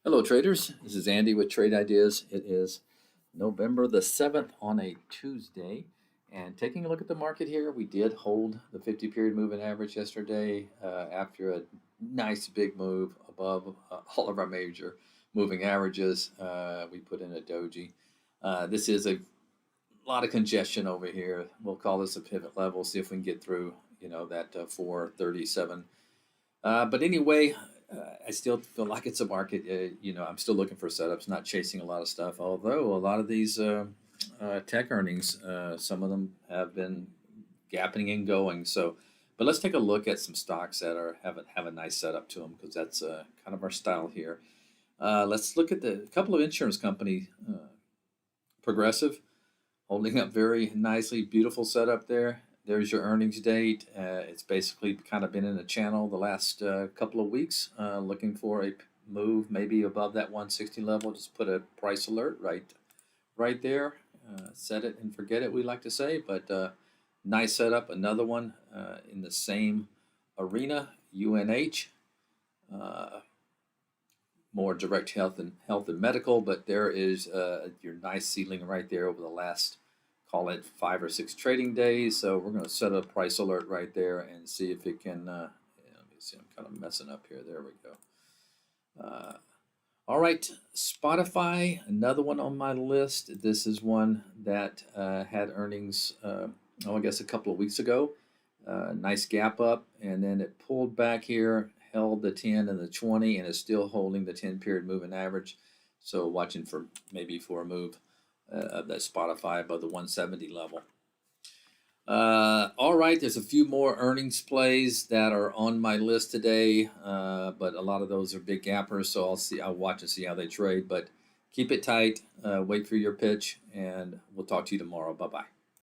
Hello, traders. This is Andy with Trade Ideas. It is November the 7th on a Tuesday. And taking a look at the market here, we did hold the 50 period moving average yesterday after a nice big move above all of our major moving averages. We put in a doji. This is a lot of congestion over here. We'll call this a pivot level, see if we can get through, that 437. But anyway, I still feel like it's a market. I'm still looking for setups, not chasing a lot of stuff. Although a lot of these tech earnings, some of them have been gapping and going. So, but let's take a look at some stocks that have a nice setup to them because that's kind of our style here. Let's look at the couple of insurance company, Progressive, holding up very nicely, beautiful setup there. There's your earnings date. It's basically kind of been in a channel the last couple of weeks, looking for a move maybe above that 160 level. Just put a price alert right there. Set it and forget it, we like to say, but nice setup. Another one in the same arena, UNH. Uh, More direct health and medical, but there is your nice ceiling right there over the last, call it 5 or 6 trading days. So we're going to set a price alert right there and see if it can. Let me see. I'm kind of messing up here. There we go. All right, Spotify, another one on my list. This is one that had earnings. I guess a couple of weeks ago. Nice gap up, and then it pulled back here, held the 10 and the 20, and is still holding the 10 period moving average. So watching for maybe for a move of that Spotify above the 170 level. All right, there's a few more earnings plays that are on my list today, but a lot of those are big gappers, so I'll watch and see how they trade. But keep it tight, wait for your pitch, and we'll talk to you tomorrow. Bye bye.